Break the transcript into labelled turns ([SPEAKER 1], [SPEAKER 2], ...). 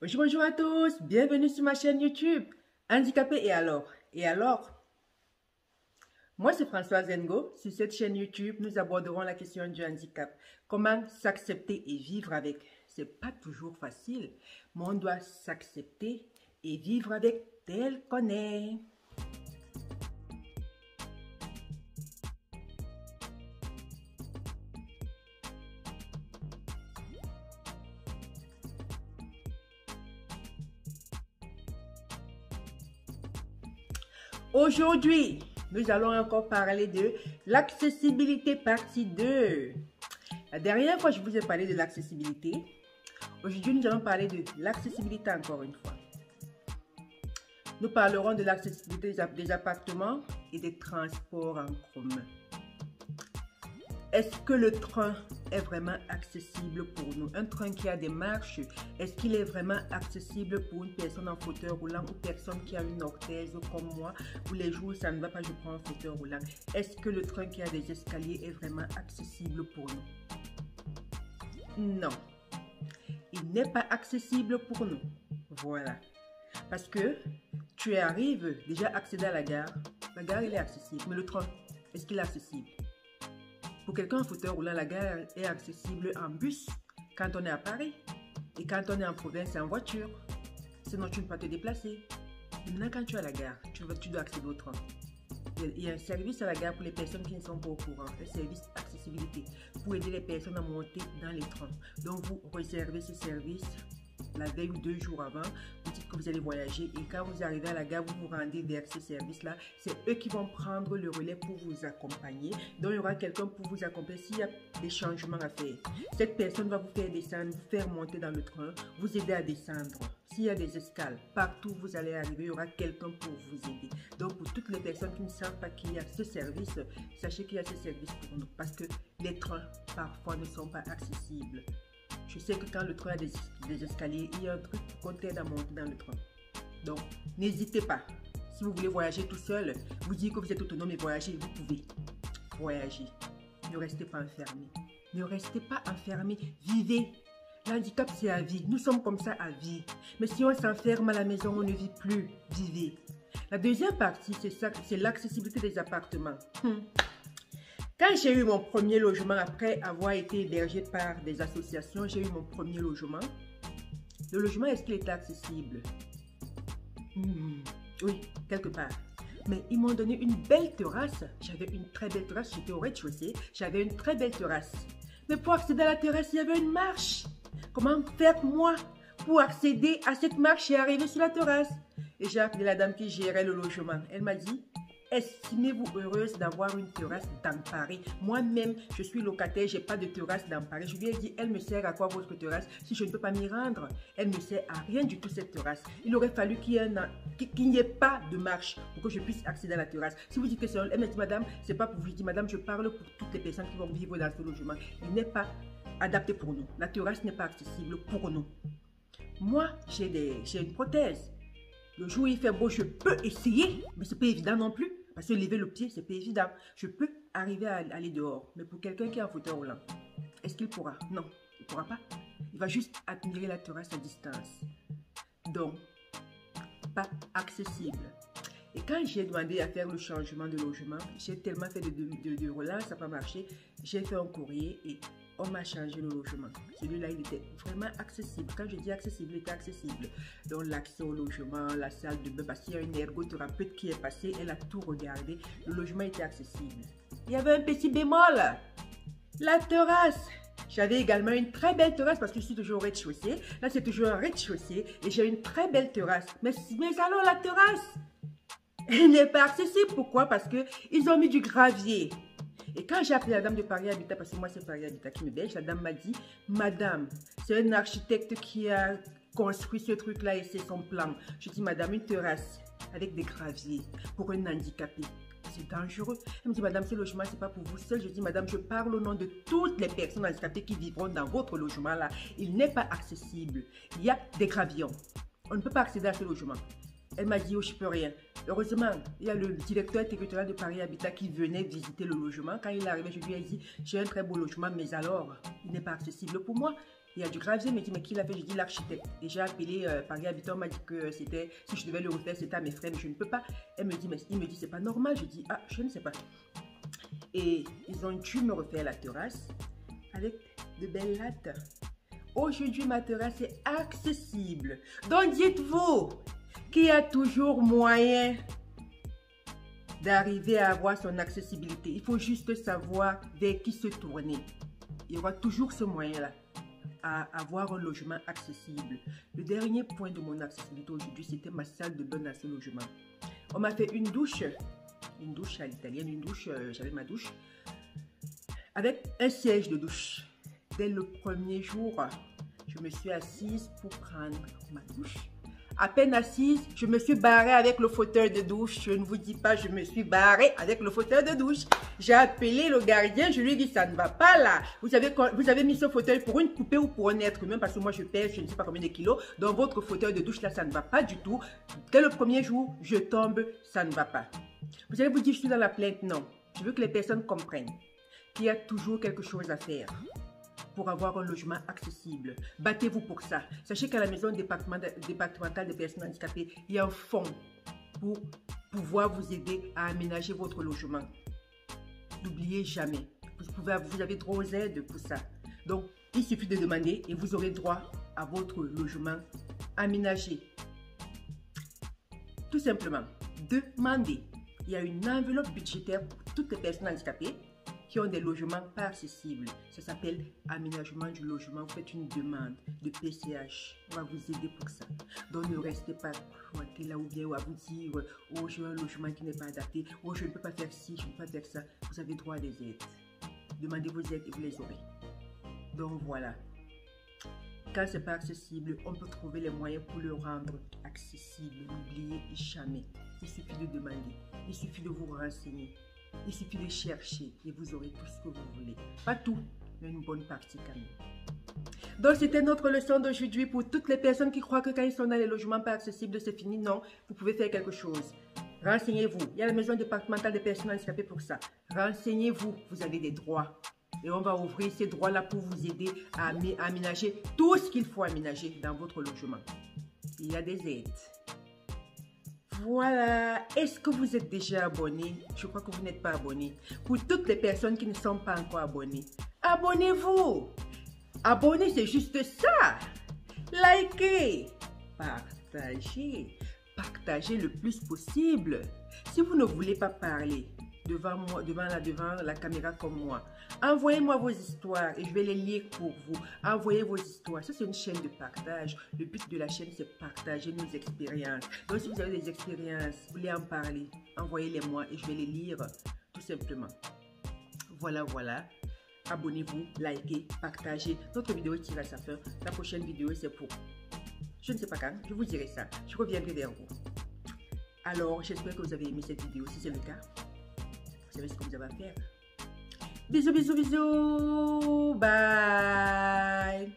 [SPEAKER 1] Bonjour à tous, bienvenue sur ma chaîne YouTube. Handicapé et alors? Moi c'est Françoise Ngo. Sur cette chaîne YouTube, nous aborderons la question du handicap. Comment s'accepter et vivre avec? C'est pas toujours facile, mais on doit s'accepter et vivre avec tel qu'on est. Aujourd'hui, nous allons encore parler de l'accessibilité partie 2. La dernière fois, je vous ai parlé de l'accessibilité. Aujourd'hui, nous allons parler de l'accessibilité encore une fois. Nous parlerons de l'accessibilité des appartements et des transports en commun. Est-ce que le train est vraiment accessible pour nous? Un train qui a des marches, est-ce qu'il est vraiment accessible pour une personne en fauteuil roulant ou personne qui a une orthèse comme moi, où les jours où ça ne va pas, je prends un fauteuil roulant? Est-ce que le train qui a des escaliers est vraiment accessible pour nous? Non, il n'est pas accessible pour nous. Voilà. Parce que tu arrives déjà à accéder à la gare il est accessible, mais le train, est-ce qu'il est accessible? Pour quelqu'un en fauteuil roulant, la gare est accessible en bus quand on est à Paris. Et quand on est en province, c'est en voiture. Sinon, tu ne peux pas te déplacer. Et maintenant, quand tu es à la gare, tu dois accéder au train. Il y a un service à la gare pour les personnes qui ne sont pas au courant. Un service accessibilité pour aider les personnes à monter dans les trains. Donc, vous réservez ce service la veille ou 2 jours avant, vous dites que vous allez voyager et quand vous arrivez à la gare, vous vous rendez vers ce service-là. C'est eux qui vont prendre le relais pour vous accompagner. Donc, il y aura quelqu'un pour vous accompagner s'il y a des changements à faire. Cette personne va vous faire descendre, vous faire monter dans le train, vous aider à descendre. S'il y a des escales, partout où vous allez arriver, il y aura quelqu'un pour vous aider. Donc, pour toutes les personnes qui ne savent pas qu'il y a ce service, sachez qu'il y a ce service pour nous parce que les trains, parfois, ne sont pas accessibles. Je sais que quand le train a des escaliers, il y a un truc pour qu'on t'aide à monter dans le train. Donc, n'hésitez pas. Si vous voulez voyager tout seul, vous dites que vous êtes autonome et voyager, vous pouvez voyager. Ne restez pas enfermé. Ne restez pas enfermé. Vivez. L'handicap, c'est à vie. Nous sommes comme ça à vie. Mais si on s'enferme à la maison, on ne vit plus. Vivez. La deuxième partie, c'est l'accessibilité des appartements. Quand j'ai eu mon premier logement, après avoir été hébergé par des associations, j'ai eu mon premier logement. Le logement, est-ce qu'il était accessible? Oui, quelque part. Mais ils m'ont donné une belle terrasse. J'avais une très belle terrasse. J'étais au rez-de-chaussée. J'avais une très belle terrasse. Mais pour accéder à la terrasse, il y avait une marche. Comment faire moi pour accéder à cette marche et arriver sur la terrasse? Et j'ai appelé la dame qui gérait le logement. Elle m'a dit: estimez-vous heureuse d'avoir une terrasse dans Paris? Moi-même, je suis locataire, je n'ai pas de terrasse dans Paris. Je lui ai dit: elle me sert à quoi votre terrasse si je ne peux pas m'y rendre? Elle ne me sert à rien du tout cette terrasse. Il aurait fallu qu'il n'y ait pas de marche pour que je puisse accéder à la terrasse. Si vous dites que c'est elle me dit: madame, c'est pas pour vous. Je dis: madame, je parle pour toutes les personnes qui vont vivre dans ce logement. Il n'est pas adapté pour nous. La terrasse n'est pas accessible pour nous. Moi, j'ai une prothèse. Le jour où il fait beau, je peux essayer, mais ce n'est pas évident non plus. Parce que lever le pied, c'est pas évident. Je peux arriver à aller dehors. Mais pour quelqu'un qui est en fauteuil roulant, est-ce qu'il pourra? Non, il ne pourra pas. Il va juste admirer la terrasse à distance. Donc, pas accessible. Et quand j'ai demandé à faire le changement de logement, j'ai tellement fait de relance, ça n'a pas marché. J'ai fait un courrier et on m'a changé le logement. Celui-là, il était vraiment accessible. Quand je dis accessible, il était accessible. Donc, l'accès au logement, la salle de bain, parce qu'il y a une ergothérapeute qui est passée, elle a tout regardé. Le logement était accessible. Il y avait un petit bémol. La terrasse. J'avais également une très belle terrasse parce que je suis toujours au rez-de-chaussée. Là, c'est toujours un rez-de-chaussée et j'ai une très belle terrasse. Mais alors, la terrasse, elle n'est pas accessible. Pourquoi? Parce qu'ils ont mis du gravier. Et quand j'ai appelé la dame de Paris Habitat, parce que moi c'est Paris Habitat qui me belge, la dame m'a dit: madame, c'est un architecte qui a construit ce truc-là et c'est son plan. Je dis: madame, une terrasse avec des graviers pour un handicapé, c'est dangereux. Elle me dit: madame, ce logement, c'est pas pour vous seul. Je dis: madame, je parle au nom de toutes les personnes handicapées qui vivront dans votre logement-là. Il n'est pas accessible. Il y a des gravillons. On ne peut pas accéder à ce logement. Elle m'a dit: oh, je peux rien. Heureusement, il y a le directeur territorial de Paris Habitat qui venait visiter le logement. Quand il est arrivé, je lui ai dit: j'ai un très beau logement, mais alors, il n'est pas accessible pour moi. Il y a du gravier, il me dit, mais qui l'a fait? Je dis l'architecte. Et j'ai appelé Paris Habitant, m'a dit que c'était, si je devais le refaire, c'était à mes frais, mais je ne peux pas. Elle me dit, mais il me dit, c'est pas normal. Je dis, ah, je ne sais pas. Et ils ont dû me refaire la terrasse avec de belles lattes. Aujourd'hui, ma terrasse est accessible. Donc, dites-vous qu'il y a toujours moyen d'arriver à avoir son accessibilité. Il faut juste savoir vers qui se tourner. Il y aura toujours ce moyen-là à avoir un logement accessible. Le dernier point de mon accessibilité aujourd'hui, c'était ma salle de bain dans ce logement. On m'a fait une douche à l'italienne, une douche, j'avais ma douche, avec un siège de douche. Dès le premier jour, je me suis assise pour prendre ma douche. À peine assise, je me suis barrée avec le fauteuil de douche. Je ne vous dis pas, je me suis barrée avec le fauteuil de douche. J'ai appelé le gardien, je lui ai dit, ça ne va pas là. Vous avez mis ce fauteuil pour une poupée ou pour un être humain, parce que moi je pèse, je ne sais pas combien de kilos. Dans votre fauteuil de douche là, ça ne va pas du tout. Dès le premier jour, je tombe, ça ne va pas. Vous allez vous dire, je suis dans la plainte. Non, je veux que les personnes comprennent qu'il y a toujours quelque chose à faire pour avoir un logement accessible. Battez-vous pour ça. Sachez qu'à la maison départementale des personnes handicapées, il y a un fonds pour pouvoir vous aider à aménager votre logement. N'oubliez jamais, vous avez droit aux aides pour ça. Donc, il suffit de demander et vous aurez droit à votre logement aménagé. Tout simplement, demandez. Il y a une enveloppe budgétaire pour toutes les personnes handicapées qui ont des logements pas accessibles. Ça s'appelle aménagement du logement. Vous faites une demande de PCH. On va vous aider pour ça. Donc ne restez pas cloîté là ou bien à vous dire oh j'ai un logement qui n'est pas adapté, oh je ne peux pas faire ci, je ne peux pas faire ça. Vous avez droit à des aides. Demandez vos aides et vous les aurez. Donc voilà. Quand c'est pas accessible, on peut trouver les moyens pour le rendre accessible. N'oubliez jamais. Il suffit de demander. Il suffit de vous renseigner. Il suffit de chercher et vous aurez tout ce que vous voulez. Pas tout, mais une bonne partie quand même. Donc, c'était notre leçon d'aujourd'hui pour toutes les personnes qui croient que quand ils sont dans les logements pas accessibles, c'est fini. Non, vous pouvez faire quelque chose. Renseignez-vous. Il y a la maison départementale des personnes handicapées pour ça. Renseignez-vous. Vous avez des droits. Et on va ouvrir ces droits-là pour vous aider à aménager tout ce qu'il faut aménager dans votre logement. Il y a des aides. Voilà, est-ce que vous êtes déjà abonné? Je crois que vous n'êtes pas abonné. Pour toutes les personnes qui ne sont pas encore abonnées, abonnez-vous. Abonner, c'est juste ça. Likez, partagez. Partagez le plus possible. Si vous ne voulez pas parler devant moi, devant la caméra comme moi, envoyez-moi vos histoires et je vais les lire pour vous. Envoyez vos histoires. Ça, c'est une chaîne de partage. Le but de la chaîne, c'est partager nos expériences. Donc, si vous avez des expériences, vous voulez en parler, envoyez-les-moi et je vais les lire tout simplement. Voilà, voilà. Abonnez-vous, likez, partagez. Notre vidéo tire à sa fin. La prochaine vidéo, c'est pour... Je ne sais pas quand, je vous dirai ça. Je reviendrai vers vous. Alors, j'espère que vous avez aimé cette vidéo. Si c'est le cas, vous savez ce que vous avez à faire. Bisous, bisous, bisous. Bye.